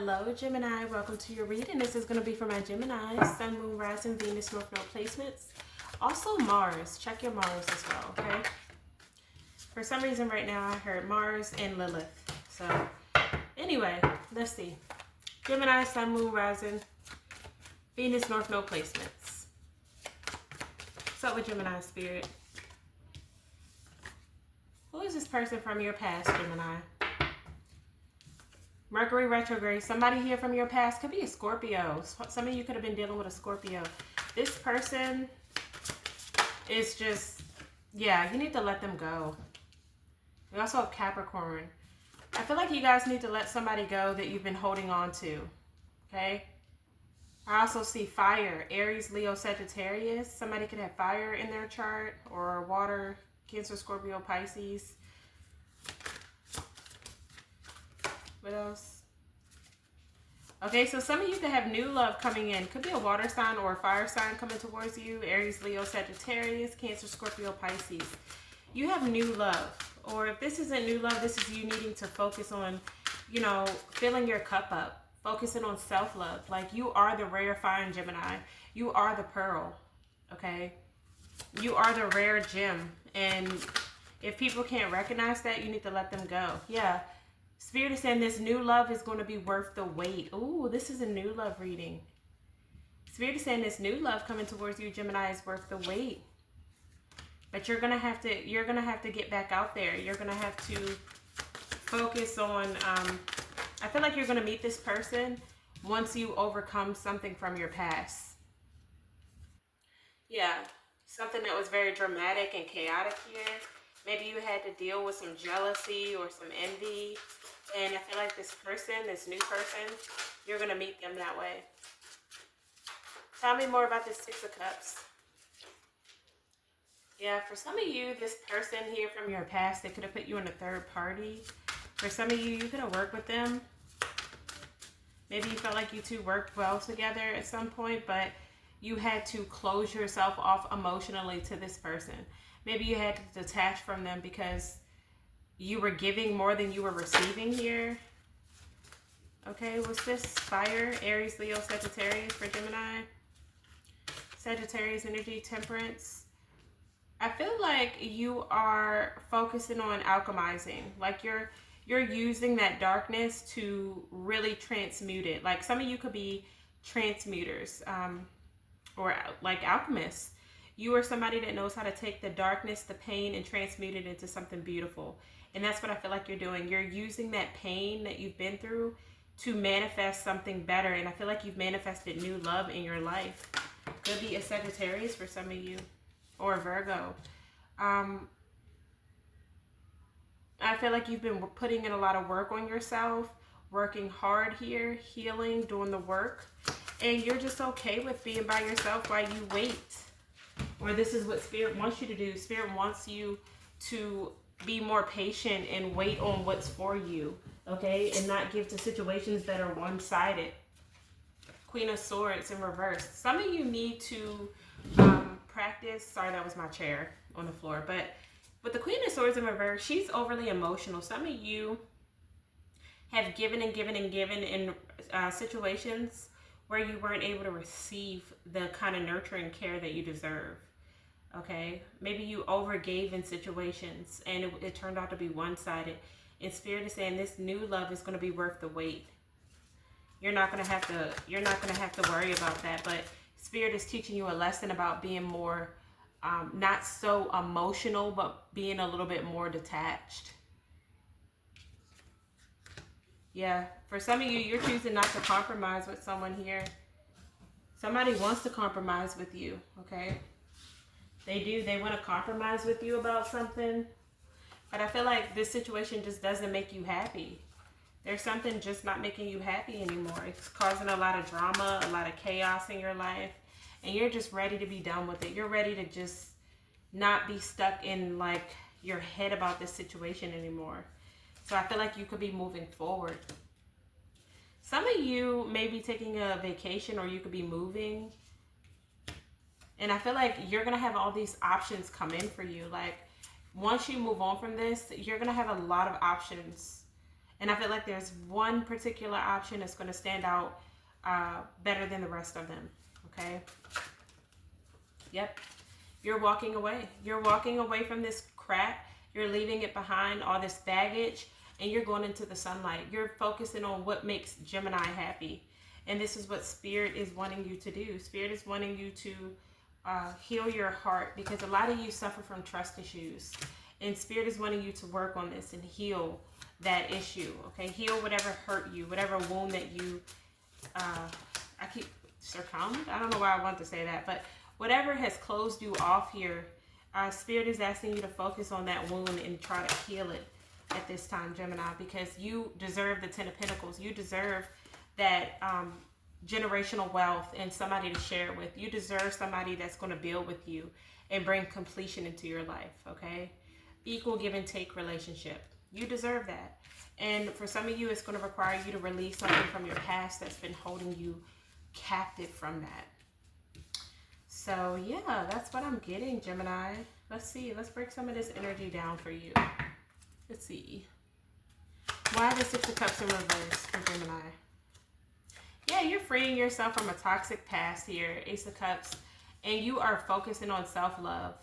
Hello Gemini, welcome to your reading. This is going to be for my Gemini, Sun, Moon, Rising, Venus, North Node placements. Also Mars, check your Mars as well, okay? For some reason right now I heard Mars and Lilith. So anyway, let's see. Gemini, Sun, Moon, Rising, Venus, North Node placements. What's up with Gemini spirit? Who is this person from your past, Gemini? Mercury retrograde. Somebody here from your past could be a Scorpio. Some of you could have been dealing with a Scorpio. This person is just, yeah, you need to let them go. We also have Capricorn. I feel like you guys need to let somebody go that you've been holding on to. Okay? I also see fire. Aries, Leo, Sagittarius. Somebody could have fire in their chart, or water, Cancer, Scorpio, Pisces. What else? Okay, so some of you could have new love coming in. Could be a water sign or a fire sign coming towards you. Aries, Leo, Sagittarius, Cancer, Scorpio, Pisces. You have new love. Or if this isn't new love, this is you needing to focus on, you know, filling your cup up. Focusing on self-love. Like, you are the rare fine Gemini. You are the pearl. Okay? You are the rare gem. And if people can't recognize that, you need to let them go. Yeah. Spirit is saying this new love is going to be worth the wait. Ooh, this is a new love reading. Spirit is saying this new love coming towards you, Gemini, is worth the wait. But you're gonna have to get back out there. You're gonna have to focus on. I feel like you're gonna meet this person once you overcome something from your past. Yeah, something that was very dramatic and chaotic here. Maybe you had to deal with some jealousy or some envy. And I feel like this person, this new person, you're going to meet them that way. Tell me more about this Six of Cups. Yeah, for some of you, this person here from your past, they could have put you in a third party. For some of you, you could have worked with them. Maybe you felt like you two worked well together at some point, but you had to close yourself off emotionally to this person. Maybe you had to detach from them because you were giving more than you were receiving here. Okay, what's this? Fire, Aries, Leo, Sagittarius for Gemini. Sagittarius energy, Temperance. I feel like you are focusing on alchemizing. Like you're using that darkness to really transmute it. Like some of you could be transmuters or like alchemists. You are somebody that knows how to take the darkness, the pain, and transmute it into something beautiful. And that's what I feel like you're doing. You're using that pain that you've been through to manifest something better. And I feel like you've manifested new love in your life. Could be a Sagittarius for some of you, or a Virgo. I feel like you've been putting in a lot of work on yourself, working hard here, healing, doing the work. And you're just okay with being by yourself while you wait. Or this is what Spirit wants you to do. Spirit wants you to be more patient and wait on what's for you, okay? And not give to situations that are one-sided. Queen of Swords in reverse. Some of you need to practice. Sorry, that was my chair on the floor. But with the Queen of Swords in reverse, she's overly emotional. Some of you have given and given and given in situations where you weren't able to receive the kind of nurturing care that you deserve. Okay, maybe you overgave in situations and it turned out to be one-sided. And Spirit is saying this new love is going to be worth the wait. You're not going to have to worry about that. But Spirit is teaching you a lesson about being more, not so emotional, but being a little bit more detached. Yeah, for some of you, you're choosing not to compromise with someone here. Somebody wants to compromise with you, okay? They do. They want to compromise with you about something. But I feel like this situation just doesn't make you happy. There's something just not making you happy anymore. It's causing a lot of drama, a lot of chaos in your life. And you're just ready to be done with it. You're ready to just not be stuck in like your head about this situation anymore. So I feel like you could be moving forward. Some of you may be taking a vacation, or you could be moving. And I feel like you're going to have all these options come in for you. Like once you move on from this, you're going to have a lot of options And I feel like there's one particular option that's going to stand out better than the rest of them. Okay? Yep. You're walking away. You're walking away from this crap. You're leaving it behind, all this baggage, and you're going into the sunlight. You're focusing on what makes Gemini happy. And this is what Spirit is wanting you to do. Spirit is wanting you to heal your heart, because a lot of you suffer from trust issues. And Spirit is wanting you to work on this and heal that issue. Okay? Heal whatever hurt you, whatever wound that you, I keep succumbed. I don't know why I want to say that, but whatever has closed you off here, Spirit is asking you to focus on that wound and try to heal it at this time, Gemini, because you deserve the 10 of Pentacles. You deserve that generational wealth and somebody to share it with. You deserve somebody that's going to build with you and bring completion into your life, okay? Equal give and take relationship. You deserve that. And for some of you, it's going to require you to release something from your past that's been holding you captive from that. So yeah, that's what I'm getting, Gemini. Let's see. Let's break some of this energy down for you. Let's see. Why the 6 of Cups in reverse for Gemini? Yeah, you're freeing yourself from a toxic past here, Ace of Cups, and you are focusing on self-love.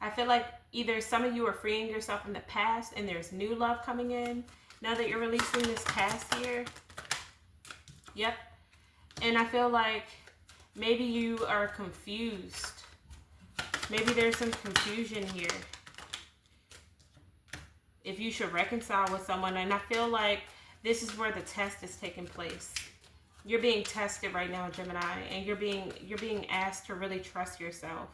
I feel like either some of you are freeing yourself from the past and there's new love coming in now that you're releasing this past here. Yep. And I feel like maybe you are confused. Maybe there's some confusion here. If you should reconcile with someone, and I feel like this is where the test is taking place. You're being tested right now, Gemini, and you're being asked to really trust yourself.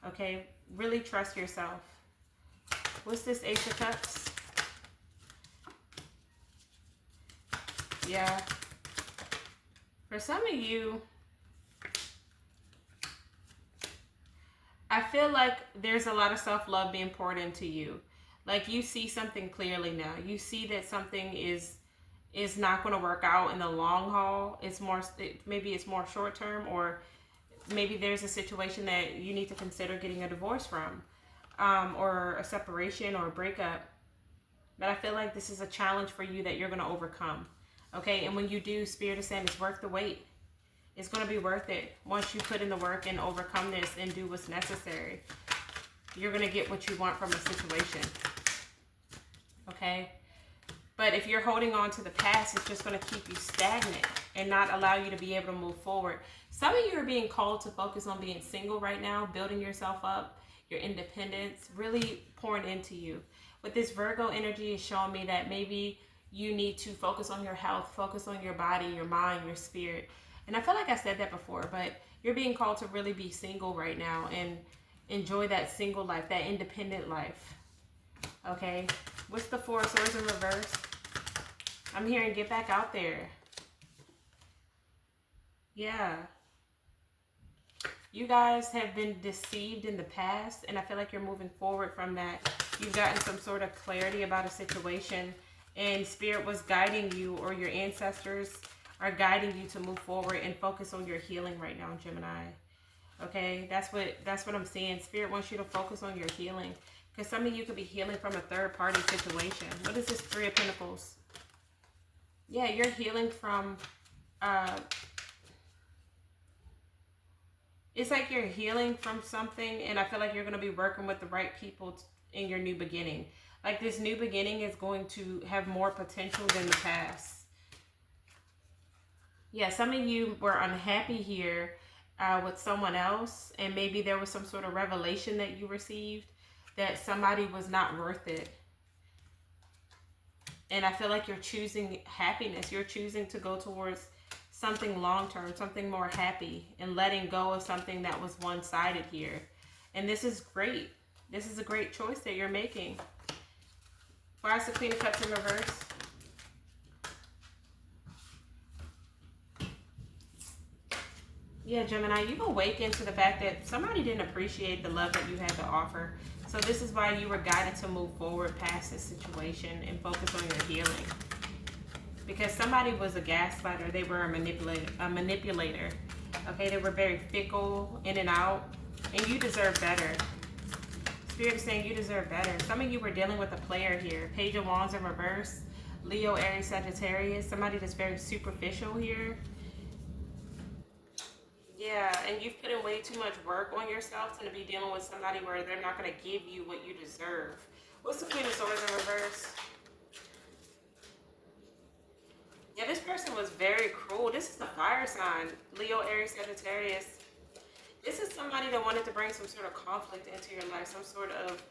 Okay? Really trust yourself. What's this Ace of Cups? Yeah. For some of you, I feel like there's a lot of self-love being poured into you. Like you see something clearly now. You see that something is not going to work out in the long haul. Maybe it's more short term, or maybe there's a situation that you need to consider getting a divorce from, or a separation or a breakup. But I feel like this is a challenge for you that you're going to overcome. Okay, and when you do, Spirit is saying it's worth the wait. It's going to be worth it. Once you put in the work and overcome this and do what's necessary, you're going to get what you want from a situation. Okay? But if you're holding on to the past, it's just going to keep you stagnant and not allow you to be able to move forward. Some of you are being called to focus on being single right now, building yourself up, your independence, really pouring into you. But this Virgo energy is showing me that maybe you need to focus on your health, focus on your body, your mind, your spirit. And I feel like I said that before, but you're being called to really be single right now and enjoy that single life, that independent life. Okay? What's the 4 of Swords in reverse? I'm hearing get back out there. Yeah. You guys have been deceived in the past, and I feel like you're moving forward from that. You've gotten some sort of clarity about a situation, and Spirit was guiding you, or your ancestors are guiding you to move forward and focus on your healing right now, Gemini. Okay, that's what I'm seeing. Spirit wants you to focus on your healing, because some of you could be healing from a third-party situation. What is this 3 of Pentacles? Yeah, you're healing from, it's like you're healing from something, and I feel like you're going to be working with the right people in your new beginning. Like this new beginning is going to have more potential than the past. Yeah, some of you were unhappy here with someone else, and maybe there was some sort of revelation that you received that somebody was not worth it. And I feel like you're choosing happiness. You're choosing to go towards something long-term, something more happy, and letting go of something that was one-sided here. And this is great. This is a great choice that you're making. Why is the Queen of Cups in reverse? Yeah, Gemini, you've awakened to the fact that somebody didn't appreciate the love that you had to offer. So this is why you were guided to move forward past this situation and focus on your healing. Because somebody was a gaslighter. They were a manipulator. Okay, they were very fickle, in and out. And you deserve better. Spirit is saying you deserve better. Some of you were dealing with a player here. Page of Wands in reverse. Leo, Aries, Sagittarius. Somebody that's very superficial here. Yeah, and you've put in way too much work on yourself to be dealing with somebody where they're not going to give you what you deserve. What's the Queen of Swords in reverse? Yeah, this person was very cruel. This is a fire sign. Leo, Aries, Sagittarius. This is somebody that wanted to bring some sort of conflict into your life, some sort of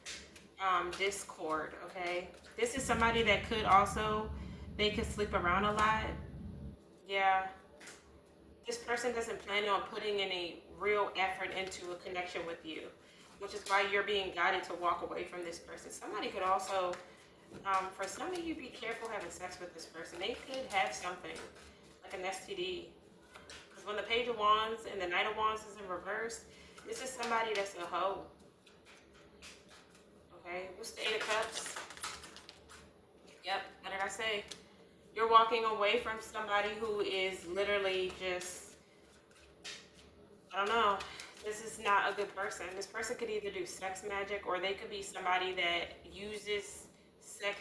discord, okay? This is somebody that could also, they could sleep around a lot. Yeah. This person doesn't plan on putting any real effort into a connection with you, which is why you're being guided to walk away from this person. Somebody could also, for some of you, be careful having sex with this person. They could have something, like an STD. Because when the Page of Wands and the Knight of Wands is in reverse, this is somebody that's a hoe. Okay, what's the Eight of Cups? Yep, what did I say? You're walking away from somebody who is literally just, I don't know, this is not a good person. This person could either do sex magic, or they could be somebody that uses sex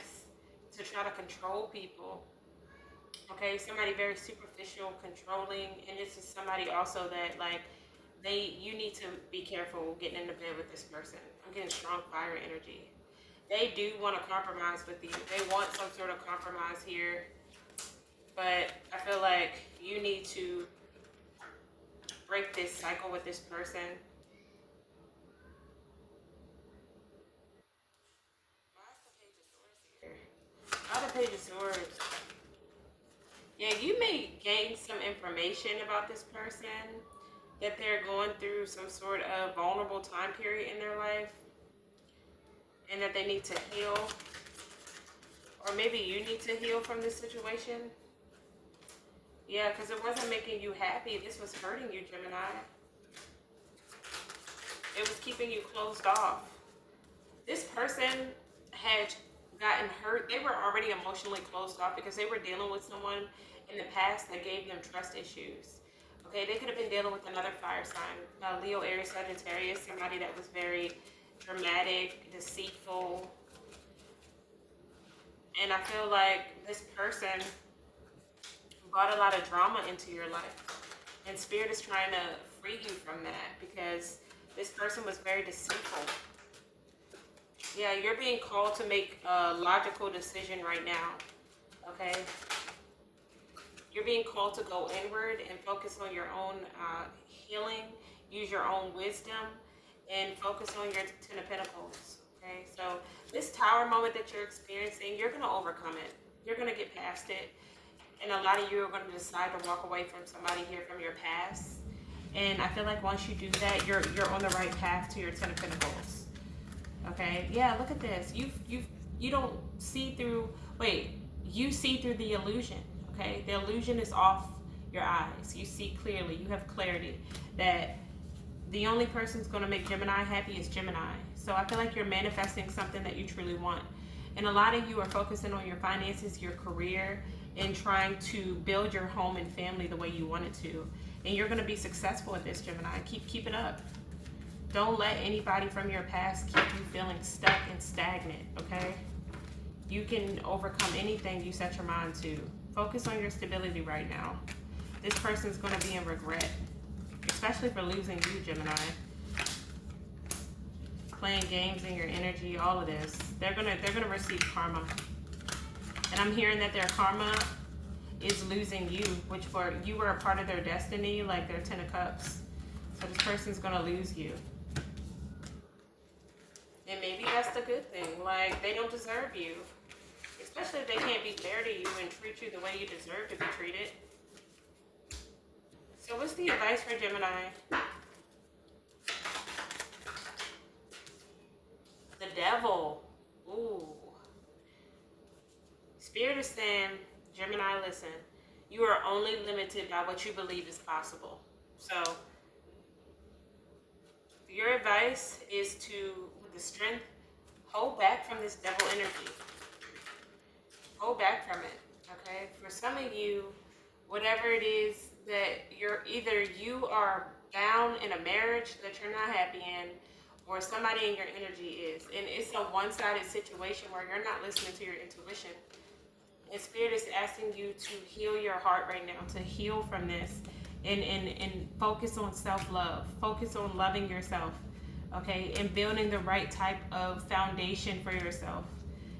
to try to control people. Okay, somebody very superficial, controlling, and this is somebody also that, like, you need to be careful getting into bed with this person. I'm getting strong fire energy. They do want to compromise with you. They want some sort of compromise here. But I feel like you need to break this cycle with this person. Why the Page of Swords? Yeah, you may gain some information about this person, that they're going through some sort of vulnerable time period in their life, and that they need to heal. Or maybe you need to heal from this situation. Yeah, because it wasn't making you happy. This was hurting you, Gemini. It was keeping you closed off. This person had gotten hurt. They were already emotionally closed off because they were dealing with someone in the past that gave them trust issues. Okay, they could have been dealing with another fire sign. Leo, Aries, Sagittarius, somebody that was very dramatic, deceitful. And I feel like this person brought a lot of drama into your life. And Spirit is trying to free you from that because this person was very deceitful. Yeah, you're being called to make a logical decision right now. Okay? You're being called to go inward and focus on your own healing, use your own wisdom, and focus on your Ten of Pentacles. Okay? So this Tower moment that you're experiencing, you're going to overcome it. You're going to get past it. And a lot of you are going to decide to walk away from somebody here from your past. And I feel like once you do that, you're on the right path to your Ten of Pentacles. Okay? Yeah, look at this. You don't see through, you see through the illusion. Okay? The illusion is off your eyes. You see clearly. You have clarity that the only person who's going to make Gemini happy is Gemini. So I feel like you're manifesting something that you truly want. And a lot of you are focusing on your finances, your career, and trying to build your home and family the way you want it to. And you're going to be successful at this, Gemini. Keep it up. Don't let anybody from your past keep you feeling stuck and stagnant, okay? You can overcome anything you set your mind to. Focus on your stability right now. This person's going to be in regret, especially for losing you, Gemini. Playing games in your energy, all of this. They're gonna receive karma. And I'm hearing that their karma is losing you, which you were a part of their destiny, like their Ten of Cups. So this person's gonna lose you. And maybe that's the good thing. Like, they don't deserve you. Especially if they can't be fair to you and treat you the way you deserve to be treated. So what's the advice for Gemini? The Devil. Ooh. Spirit is saying, Gemini, listen. You are only limited by what you believe is possible. So your advice is to, with the strength, hold back from this devil energy. Hold back from it, okay? For some of you, whatever it is that you are bound in a marriage that you're not happy in, or somebody in your energy is. And it's a one-sided situation where you're not listening to your intuition. And Spirit is asking you to heal your heart right now, to heal from this, and focus on self-love. Focus on loving yourself, okay? And building the right type of foundation for yourself.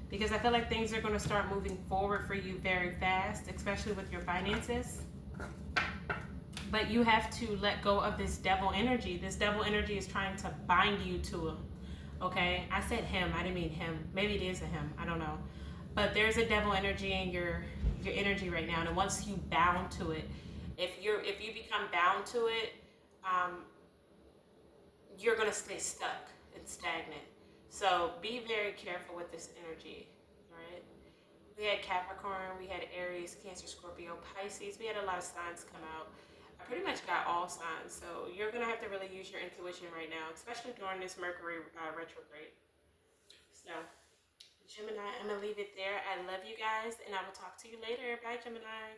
Because I feel like things are going to start moving forward for you very fast, especially with your finances. But you have to let go of this devil energy. This devil energy is trying to bind you to him. Okay? I said him. I didn't mean him. Maybe it is a him. I don't know. But there's a devil energy in your energy right now. And once you bound to it, if you become bound to it, you're going to stay stuck and stagnant. So be very careful with this energy. All right? We had Capricorn, we had Aries, Cancer, Scorpio, Pisces. We had a lot of signs come out. I pretty much got all signs. So you're going to have to really use your intuition right now, especially during this Mercury retrograde. So, Gemini, I'm going to leave it there. I love you guys, and I will talk to you later. Bye, Gemini.